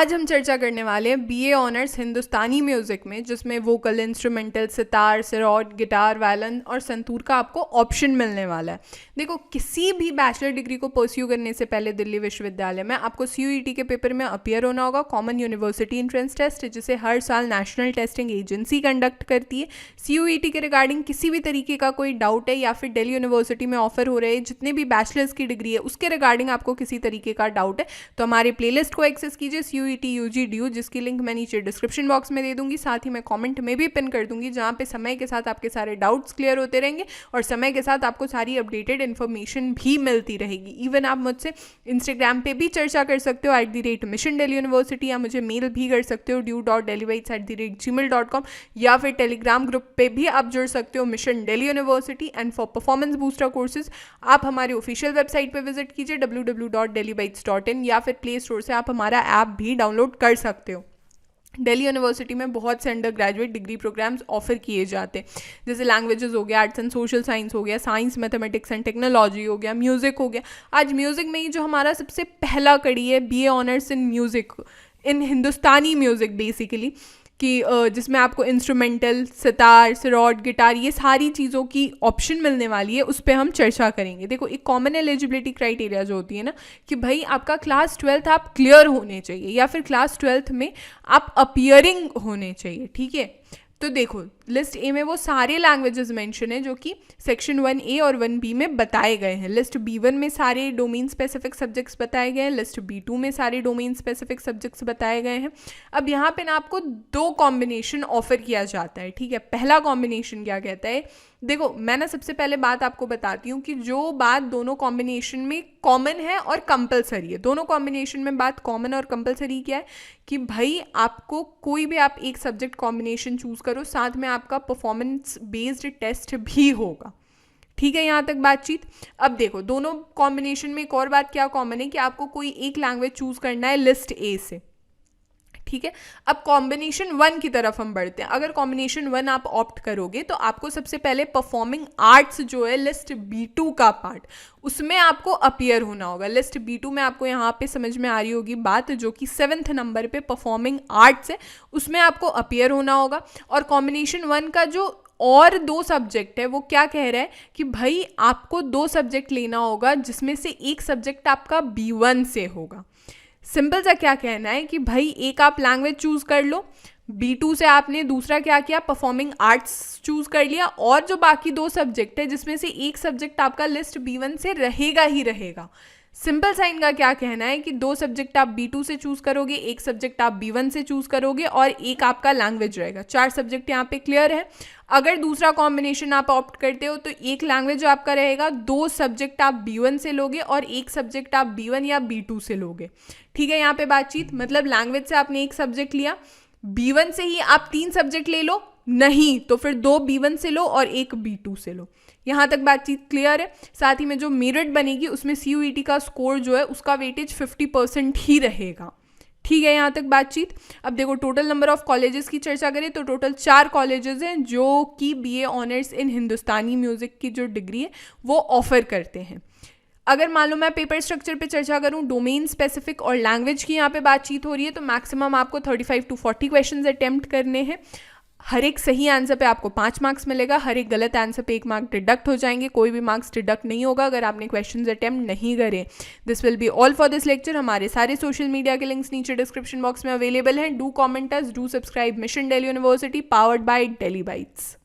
आज हम चर्चा करने वाले हैं बीए ऑनर्स हिंदुस्तानी म्यूज़िक में, जिसमें वोकल, इंस्ट्रूमेंटल, सितार, सिरौट, गिटार, वायलिन और संतूर का आपको ऑप्शन मिलने वाला है। देखो, किसी भी बैचलर डिग्री को परस्यू करने से पहले दिल्ली विश्वविद्यालय में आपको CUET के पेपर में अपीयर होना होगा, कॉमन यूनिवर्सिटी एंट्रेंस टेस्ट, जिसे हर साल नेशनल टेस्टिंग एजेंसी कंडक्ट करती है। CUET के रिगार्डिंग किसी भी तरीके का कोई डाउट है या फिर दिल्ली यूनिवर्सिटी में ऑफर हो रहे हैं जितने भी बैचलर्स की डिग्री है उसके रिगार्डिंग आपको किसी तरीके का डाउट है तो हमारे प्लेलिस्ट को एक्सेस कीजिए CUET UG DU, जिसकी लिंक मैं नीचे डिस्क्रिप्शन बॉक्स में दे दूंगी, साथ ही मैं कमेंट में भी पिन कर दूंगी, जहां पे समय के साथ आपके सारे डाउट्स क्लियर होते रहेंगे और समय के साथ आपको सारी अपडेटेड इन्फॉर्मेशन भी मिलती रहेगी। इवन आप मुझसे इंस्टाग्राम पे भी चर्चा कर सकते हो @मिशन दिल्ली यूनिवर्सिटी, या मुझे मेल भी कर सकते हो du.delhibytes@gmail.com, या फिर टेलीग्राम ग्रुप पे भी आप जुड़ सकते हो mission Delhi university. And for performance booster courses आप हमारी ऑफिशियल वेबसाइट पे विजिट कीजिए www.delhibytes.in, या फिर प्ले स्टोर से आप हमारा ऐप भी डाउनलोड कर सकते हो। दिल्ली यूनिवर्सिटी में बहुत से undergraduate degree programmes offer किए जाते हैं, जैसे लैंग्वेजेस हो गया, आर्ट्स एंड सोशल साइंस हो गया, साइंस, मैथमेटिक्स एंड टेक्नोलॉजी हो गया, म्यूज़िक हो गया। आज म्यूज़िक में ही जो हमारा सबसे पहला कड़ी है BA honours in music, in Hindustani music basically, कि जिसमें आपको इंस्ट्रूमेंटल, सितार, सिरौट, गिटार, ये सारी चीज़ों की ऑप्शन मिलने वाली है, उस पर हम चर्चा करेंगे। देखो, एक कॉमन एलिजिबिलिटी क्राइटेरिया जो होती है ना, कि भाई आपका क्लास 12th आप क्लियर होने चाहिए या फिर क्लास 12th में आप अपीयरिंग होने चाहिए, ठीक है। तो देखो, लिस्ट ए में वो सारे लैंग्वेजेस मेंशन है जो कि सेक्शन 1A और 1B में बताए गए हैं। लिस्ट B1 में सारे डोमेन स्पेसिफिक सब्जेक्ट्स बताए गए हैं, लिस्ट B2 में सारे डोमेन स्पेसिफिक सब्जेक्ट्स बताए गए हैं। अब यहाँ पे ना आपको 2 कॉम्बिनेशन ऑफर किया जाता है, ठीक है। पहला कॉम्बिनेशन क्या कहता है, देखो मैं ना सबसे पहले बात आपको बताती हूँ कि जो बात दोनों कॉम्बिनेशन में कॉमन है और कंपलसरी है, दोनों कॉम्बिनेशन में बात कॉमन और कंपलसरी क्या है कि भाई आपको कोई भी आप एक सब्जेक्ट कॉम्बिनेशन चूज करो, साथ में आपका परफॉर्मेंस बेस्ड टेस्ट भी होगा, ठीक है। यहाँ तक बातचीत। अब देखो, दोनों कॉम्बिनेशन में एक और बात क्या कॉमन है कि आपको कोई एक लैंग्वेज चूज करना है लिस्ट ए से, ठीक है। अब कॉम्बिनेशन 1 की तरफ हम बढ़ते हैं। अगर कॉम्बिनेशन 1 आप ऑप्ट करोगे तो आपको सबसे पहले परफॉर्मिंग आर्ट्स जो है लिस्ट B2 का पार्ट, उसमें आपको अपीयर होना होगा। लिस्ट B2 में आपको यहाँ पे समझ में आ रही होगी बात, जो कि 7th नंबर पे परफॉर्मिंग आर्ट्स है, उसमें आपको अपीयर होना होगा। और कॉम्बिनेशन 1 का जो और 2 सब्जेक्ट है वो क्या कह रहा है कि भाई आपको 2 सब्जेक्ट लेना होगा, जिसमें से एक सब्जेक्ट आपका B1 से होगा। सिंपल सा क्या कहना है कि भाई एक आप लैंग्वेज चूज कर लो, B2 से आपने दूसरा क्या किया, परफॉर्मिंग आर्ट्स चूज कर लिया, और जो बाकी 2 सब्जेक्ट है जिसमें से एक सब्जेक्ट आपका लिस्ट B1 से रहेगा ही रहेगा। सिंपल सा इनका क्या कहना है कि 2 सब्जेक्ट आप B2 से चूज करोगे, एक सब्जेक्ट आप B1 से चूज करोगे और एक आपका लैंग्वेज रहेगा। 4 सब्जेक्ट यहाँ पे क्लियर है। अगर दूसरा कॉम्बिनेशन आप ऑप्ट करते हो तो एक लैंग्वेज आपका रहेगा, 2 सब्जेक्ट आप B1 से लोगे और एक सब्जेक्ट आप B1 या B2 से लोगे, ठीक है। यहाँ पे बातचीत, मतलब लैंग्वेज से आपने एक सब्जेक्ट लिया, B1 से ही आप 3 सब्जेक्ट ले लो, नहीं तो फिर 2 B1 से लो और एक B2 से लो। यहाँ तक बातचीत क्लियर है। साथ ही में जो मेरिट बनेगी उसमें CUET का स्कोर जो है उसका वेटेज 50% ही रहेगा, ठीक है। यहाँ तक बातचीत। अब देखो, टोटल नंबर ऑफ कॉलेजेस की चर्चा करें तो टोटल 4 कॉलेजेस हैं जो कि BA honours in Hindustani music की जो डिग्री है वो ऑफर करते हैं। अगर मान लो मैं पेपर स्ट्रक्चर पे चर्चा करूं, डोमेन स्पेसिफिक और लैंग्वेज की यहाँ पे बातचीत हो रही है, तो मैक्सिमम आपको 35 to 40 क्वेश्चंस अटेम्प्ट करने हैं। हर एक सही आंसर पे आपको 5 मार्क्स मिलेगा, हर एक गलत आंसर पे 1 मार्क डिडक्ट हो जाएंगे, कोई भी मार्क्स डिडक्ट नहीं होगा अगर आपने क्वेश्चंस अटेम्प्ट नहीं करे। This will be all for this lecture. हमारे सारे सोशल मीडिया के लिंक्स नीचे डिस्क्रिप्शन बॉक्स में अवेलेबल हैं। Do comment us, do subscribe mission Delhi university, powered by Delhi bytes.